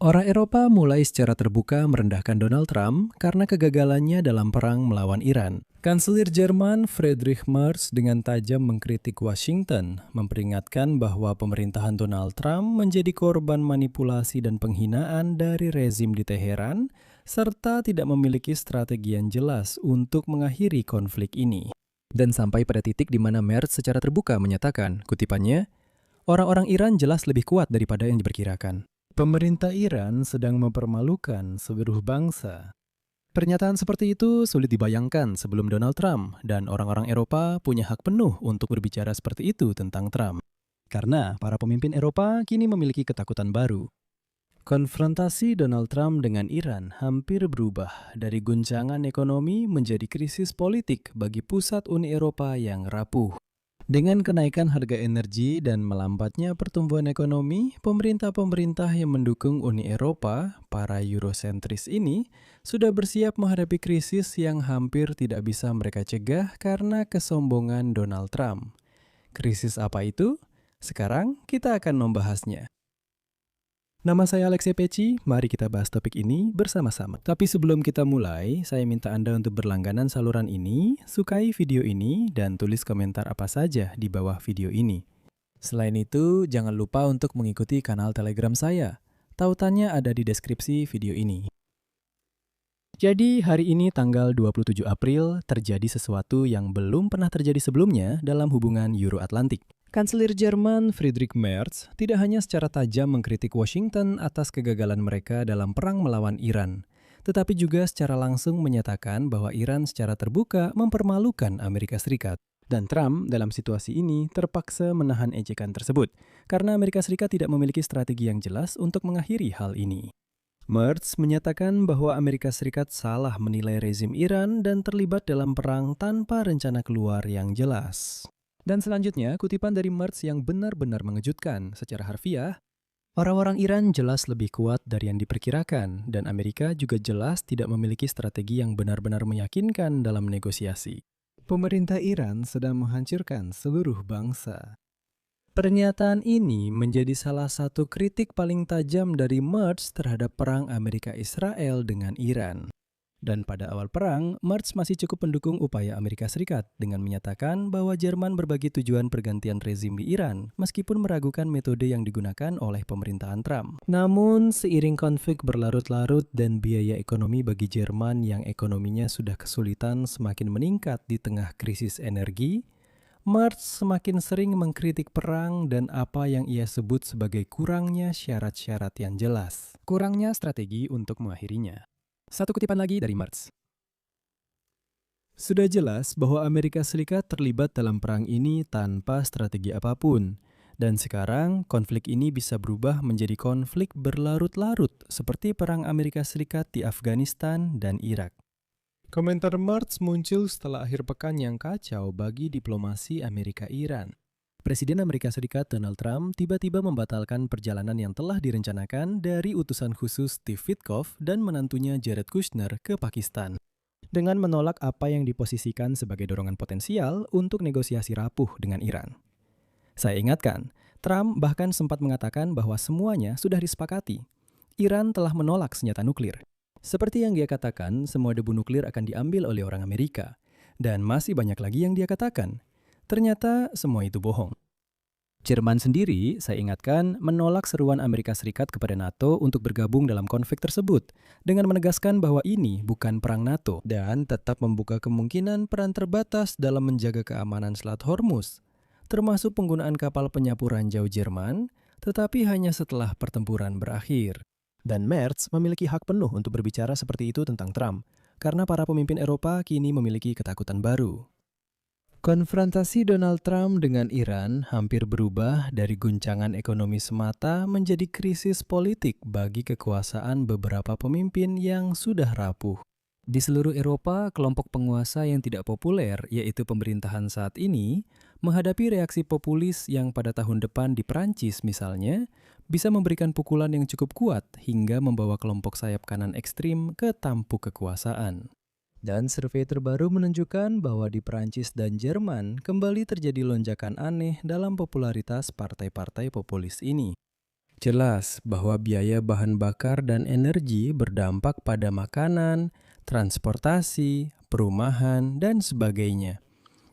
Orang Eropa mulai secara terbuka merendahkan Donald Trump karena kegagalannya dalam perang melawan Iran. Kanselir Jerman Friedrich Merz dengan tajam mengkritik Washington, memperingatkan bahwa pemerintahan Donald Trump menjadi korban manipulasi dan penghinaan dari rezim di Teheran, serta tidak memiliki strategi yang jelas untuk mengakhiri konflik ini. Dan sampai pada titik di mana Merz secara terbuka menyatakan, kutipannya, orang-orang Iran jelas lebih kuat daripada yang diperkirakan. Pemerintah Iran sedang mempermalukan seluruh bangsa. Pernyataan seperti itu sulit dibayangkan sebelum Donald Trump, dan orang-orang Eropa punya hak penuh untuk berbicara seperti itu tentang Trump. Karena para pemimpin Eropa kini memiliki ketakutan baru. Konfrontasi Donald Trump dengan Iran hampir berubah dari guncangan ekonomi menjadi krisis politik bagi pusat Uni Eropa yang rapuh. Dengan kenaikan harga energi dan melambatnya pertumbuhan ekonomi, pemerintah-pemerintah yang mendukung Uni Eropa, para Eurosentris ini, sudah bersiap menghadapi krisis yang hampir tidak bisa mereka cegah karena kesombongan Donald Trump. Krisis apa itu? Sekarang kita akan membahasnya. Nama saya Alexei Peci, mari kita bahas topik ini bersama-sama. Tapi sebelum kita mulai, saya minta Anda untuk berlangganan saluran ini, sukai video ini, dan tulis komentar apa saja di bawah video ini. Selain itu, jangan lupa untuk mengikuti kanal Telegram saya. Tautannya ada di deskripsi video ini. Jadi hari ini tanggal 27 April terjadi sesuatu yang belum pernah terjadi sebelumnya dalam hubungan Euro-Atlantik. Kanselir Jerman Friedrich Merz tidak hanya secara tajam mengkritik Washington atas kegagalan mereka dalam perang melawan Iran, tetapi juga secara langsung menyatakan bahwa Iran secara terbuka mempermalukan Amerika Serikat. Dan Trump dalam situasi ini terpaksa menahan ejekan tersebut, karena Amerika Serikat tidak memiliki strategi yang jelas untuk mengakhiri hal ini. Merz menyatakan bahwa Amerika Serikat salah menilai rezim Iran dan terlibat dalam perang tanpa rencana keluar yang jelas. Dan selanjutnya, kutipan dari Merz yang benar-benar mengejutkan. Secara harfiah, orang-orang Iran jelas lebih kuat dari yang diperkirakan, dan Amerika juga jelas tidak memiliki strategi yang benar-benar meyakinkan dalam negosiasi. Pemerintah Iran sedang menghancurkan seluruh bangsa. Pernyataan ini menjadi salah satu kritik paling tajam dari Merz terhadap perang Amerika-Israel dengan Iran. Dan pada awal perang, Merz masih cukup mendukung upaya Amerika Serikat dengan menyatakan bahwa Jerman berbagi tujuan pergantian rezim di Iran, meskipun meragukan metode yang digunakan oleh pemerintahan Trump. Namun, seiring konflik berlarut-larut dan biaya ekonomi bagi Jerman yang ekonominya sudah kesulitan semakin meningkat di tengah krisis energi, Merz semakin sering mengkritik perang dan apa yang ia sebut sebagai kurangnya syarat-syarat yang jelas. Kurangnya strategi untuk mengakhirinya. Satu kutipan lagi dari Merz. Sudah jelas bahwa Amerika Serikat terlibat dalam perang ini tanpa strategi apapun. Dan sekarang konflik ini bisa berubah menjadi konflik berlarut-larut seperti perang Amerika Serikat di Afghanistan dan Irak. Komentar Merz muncul setelah akhir pekan yang kacau bagi diplomasi Amerika-Iran. Presiden Amerika Serikat Donald Trump tiba-tiba membatalkan perjalanan yang telah direncanakan dari utusan khusus Steve Witkoff dan menantunya Jared Kushner ke Pakistan, dengan menolak apa yang diposisikan sebagai dorongan potensial untuk negosiasi rapuh dengan Iran. Saya ingatkan, Trump bahkan sempat mengatakan bahwa semuanya sudah disepakati. Iran telah menolak senjata nuklir. Seperti yang dia katakan, semua debu nuklir akan diambil oleh orang Amerika. Dan masih banyak lagi yang dia katakan. Ternyata semua itu bohong. Jerman sendiri, saya ingatkan, menolak seruan Amerika Serikat kepada NATO untuk bergabung dalam konflik tersebut dengan menegaskan bahwa ini bukan perang NATO dan tetap membuka kemungkinan peran terbatas dalam menjaga keamanan Selat Hormuz, termasuk penggunaan kapal penyapu ranjau Jerman, tetapi hanya setelah pertempuran berakhir. Dan Merz memiliki hak penuh untuk berbicara seperti itu tentang Trump, karena para pemimpin Eropa kini memiliki ketakutan baru. Konfrontasi Donald Trump dengan Iran hampir berubah dari guncangan ekonomi semata menjadi krisis politik bagi kekuasaan beberapa pemimpin yang sudah rapuh. Di seluruh Eropa, kelompok penguasa yang tidak populer, yaitu pemerintahan saat ini, menghadapi reaksi populis yang pada tahun depan di Prancis misalnya, bisa memberikan pukulan yang cukup kuat hingga membawa kelompok sayap kanan ekstrim ke tampuk kekuasaan. Dan survei terbaru menunjukkan bahwa di Prancis dan Jerman kembali terjadi lonjakan aneh dalam popularitas partai-partai populis ini. Jelas bahwa biaya bahan bakar dan energi berdampak pada makanan, transportasi, perumahan, dan sebagainya.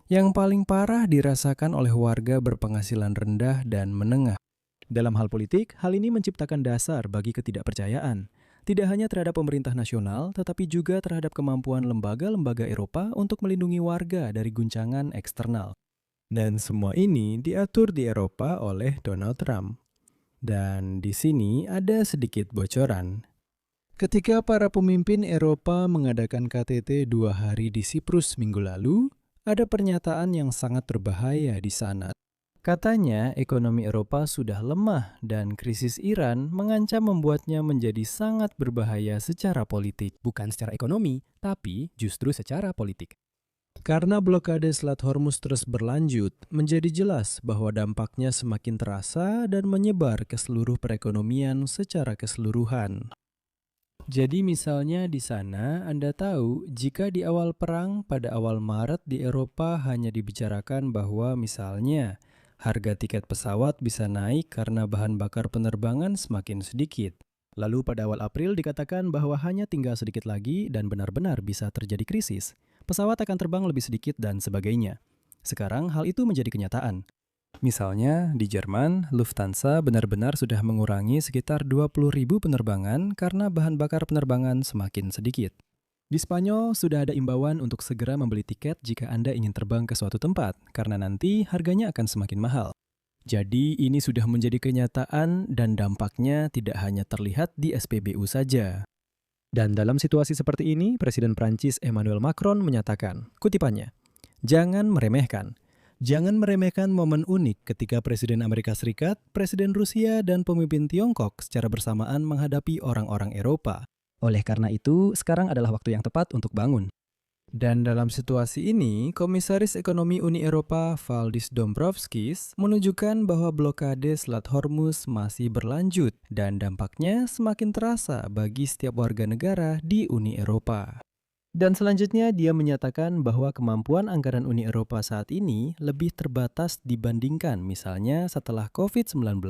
Yang paling parah dirasakan oleh warga berpenghasilan rendah dan menengah. Dalam hal politik, hal ini menciptakan dasar bagi ketidakpercayaan. Tidak hanya terhadap pemerintah nasional, tetapi juga terhadap kemampuan lembaga-lembaga Eropa untuk melindungi warga dari guncangan eksternal. Dan semua ini diatur di Eropa oleh Donald Trump. Dan di sini ada sedikit bocoran. Ketika para pemimpin Eropa mengadakan KTT 2 hari di Siprus minggu lalu, ada pernyataan yang sangat berbahaya di sana. Katanya ekonomi Eropa sudah lemah dan krisis Iran mengancam membuatnya menjadi sangat berbahaya secara politik. Bukan secara ekonomi, tapi justru secara politik. Karena blokade Selat Hormuz terus berlanjut, menjadi jelas bahwa dampaknya semakin terasa dan menyebar ke seluruh perekonomian secara keseluruhan. Jadi misalnya di sana Anda tahu jika di awal perang pada awal Maret di Eropa hanya dibicarakan bahwa misalnya harga tiket pesawat bisa naik karena bahan bakar penerbangan semakin sedikit. Lalu pada awal April dikatakan bahwa hanya tinggal sedikit lagi dan benar-benar bisa terjadi krisis. Pesawat akan terbang lebih sedikit dan sebagainya. Sekarang hal itu menjadi kenyataan. Misalnya di Jerman, Lufthansa benar-benar sudah mengurangi sekitar 20.000 penerbangan karena bahan bakar penerbangan semakin sedikit. Di Spanyol sudah ada imbauan untuk segera membeli tiket jika Anda ingin terbang ke suatu tempat, karena nanti harganya akan semakin mahal. Jadi ini sudah menjadi kenyataan dan dampaknya tidak hanya terlihat di SPBU saja. Dan dalam situasi seperti ini, Presiden Prancis Emmanuel Macron menyatakan, kutipannya, "Jangan meremehkan. Jangan meremehkan momen unik ketika Presiden Amerika Serikat, Presiden Rusia, dan pemimpin Tiongkok secara bersamaan menghadapi orang-orang Eropa. Oleh karena itu, sekarang adalah waktu yang tepat untuk bangun." Dan dalam situasi ini, Komisaris Ekonomi Uni Eropa Valdis Dombrovskis menunjukkan bahwa blokade Selat Hormuz masih berlanjut dan dampaknya semakin terasa bagi setiap warga negara di Uni Eropa. Dan selanjutnya dia menyatakan bahwa kemampuan anggaran Uni Eropa saat ini lebih terbatas dibandingkan misalnya setelah COVID-19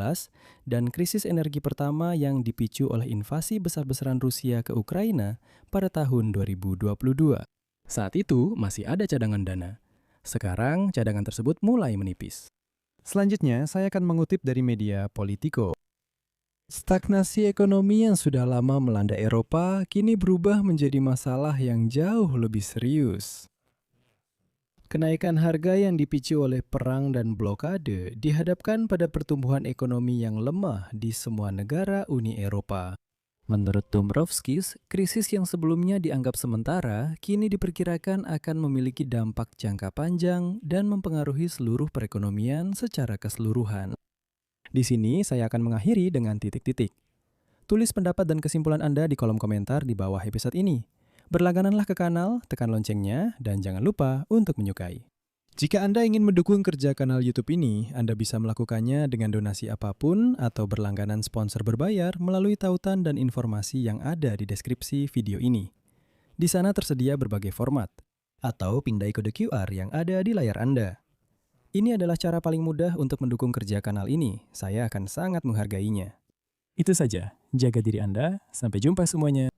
dan krisis energi pertama yang dipicu oleh invasi besar-besaran Rusia ke Ukraina pada tahun 2022. Saat itu masih ada cadangan dana. Sekarang cadangan tersebut mulai menipis. Selanjutnya saya akan mengutip dari media Politico. Stagnasi ekonomi yang sudah lama melanda Eropa kini berubah menjadi masalah yang jauh lebih serius. Kenaikan harga yang dipicu oleh perang dan blokade dihadapkan pada pertumbuhan ekonomi yang lemah di semua negara Uni Eropa. Menurut Dombrovskis, krisis yang sebelumnya dianggap sementara kini diperkirakan akan memiliki dampak jangka panjang dan mempengaruhi seluruh perekonomian secara keseluruhan. Di sini saya akan mengakhiri dengan titik-titik. Tulis pendapat dan kesimpulan Anda di kolom komentar di bawah episode ini. Berlanggananlah ke kanal, tekan loncengnya, dan jangan lupa untuk menyukai. Jika Anda ingin mendukung kerja kanal YouTube ini, Anda bisa melakukannya dengan donasi apapun atau berlangganan sponsor berbayar melalui tautan dan informasi yang ada di deskripsi video ini. Di sana tersedia berbagai format, atau pindai kode QR yang ada di layar Anda. Ini adalah cara paling mudah untuk mendukung kerja kanal ini. Saya akan sangat menghargainya. Itu saja, jaga diri Anda. Sampai jumpa semuanya.